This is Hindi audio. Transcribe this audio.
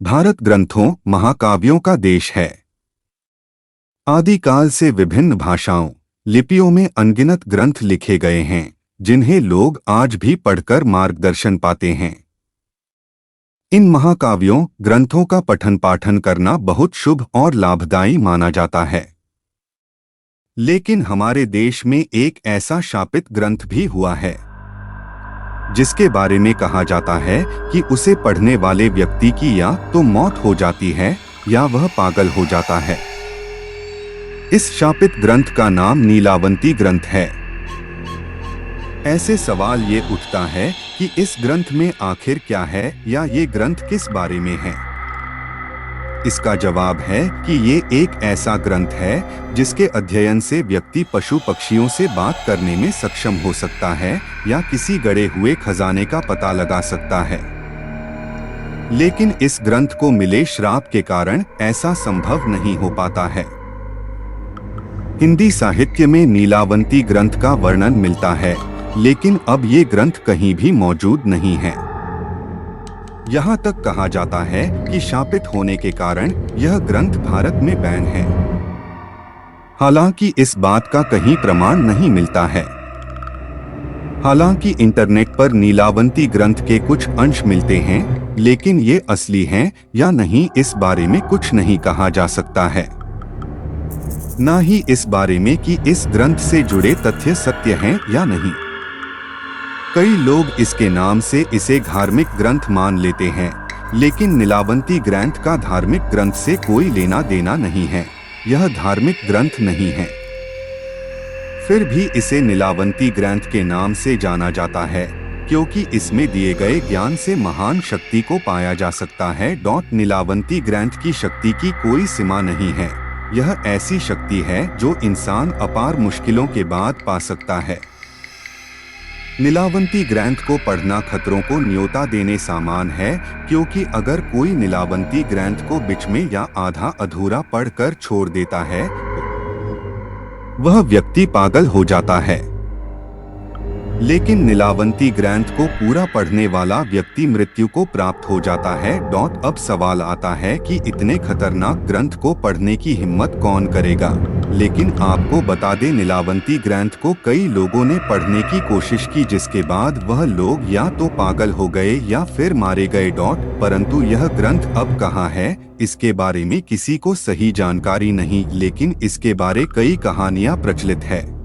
भारत ग्रंथों महाकाव्यों का देश है। आदिकाल से विभिन्न भाषाओं लिपियों में अनगिनत ग्रंथ लिखे गए हैं, जिन्हें लोग आज भी पढ़कर मार्गदर्शन पाते हैं। इन महाकाव्यों ग्रंथों का पठन पाठन करना बहुत शुभ और लाभदायी माना जाता है। लेकिन हमारे देश में एक ऐसा शापित ग्रंथ भी हुआ है, जिसके बारे में कहा जाता है कि उसे पढ़ने वाले व्यक्ति की या तो मौत हो जाती है या वह पागल हो जाता है। इस शापित ग्रंथ का नाम नीलावंती ग्रंथ है। ऐसे सवाल ये उठता है कि इस ग्रंथ में आखिर क्या है या ये ग्रंथ किस बारे में है। इसका जवाब है कि ये एक ऐसा ग्रंथ है जिसके अध्ययन से व्यक्ति पशु पक्षियों से बात करने में सक्षम हो सकता है या किसी गड़े हुए खजाने का पता लगा सकता है। लेकिन इस ग्रंथ को मिले श्राप के कारण ऐसा संभव नहीं हो पाता है। हिंदी साहित्य में नीलावंती ग्रंथ का वर्णन मिलता है, लेकिन अब ये ग्रंथ कहीं भी मौजूद नहीं है। यहाँ तक कहा जाता है कि शापित होने के कारण यह ग्रंथ भारत में बैन है। हालांकि इस बात का कहीं प्रमाण नहीं मिलता है। हालांकि इंटरनेट पर नीलावंती ग्रंथ के कुछ अंश मिलते हैं, लेकिन ये असली हैं या नहीं इस बारे में कुछ नहीं कहा जा सकता है। न ही इस बारे में कि इस ग्रंथ से जुड़े तथ्य सत्य हैं या नहीं। कई लोग इसके नाम से इसे धार्मिक ग्रंथ मान लेते हैं, लेकिन नीलावंती ग्रंथ का धार्मिक ग्रंथ से कोई लेना देना नहीं है। यह धार्मिक ग्रंथ नहीं है। फिर भी इसे नीलावंती ग्रंथ के नाम से जाना जाता है, क्योंकि इसमें दिए गए ज्ञान से महान शक्ति को पाया जा सकता है। नीलावंती ग्रंथ की शक्ति की कोई सीमा नहीं है। यह ऐसी शक्ति है जो इंसान अपार मुश्किलों के बाद पा सकता है। नीलावंती ग्रंथ को पढ़ना खतरों को न्योता देने समान है, क्योंकि अगर कोई नीलावंती ग्रंथ को बीच में या आधा अधूरा पढ़कर छोड़ देता है, वह व्यक्ति पागल हो जाता है। लेकिन नीलावंती ग्रंथ को पूरा पढ़ने वाला व्यक्ति मृत्यु को प्राप्त हो जाता है। अब सवाल आता है कि इतने खतरनाक ग्रंथ को पढ़ने की हिम्मत कौन करेगा। लेकिन आपको बता दें, नीलावंती ग्रंथ को कई लोगों ने पढ़ने की कोशिश की, जिसके बाद वह लोग या तो पागल हो गए या फिर मारे गए। परंतु यह ग्रंथ अब कहाँ है, इसके बारे में किसी को सही जानकारी नहीं, लेकिन इसके बारे कई कहानियां प्रचलित है।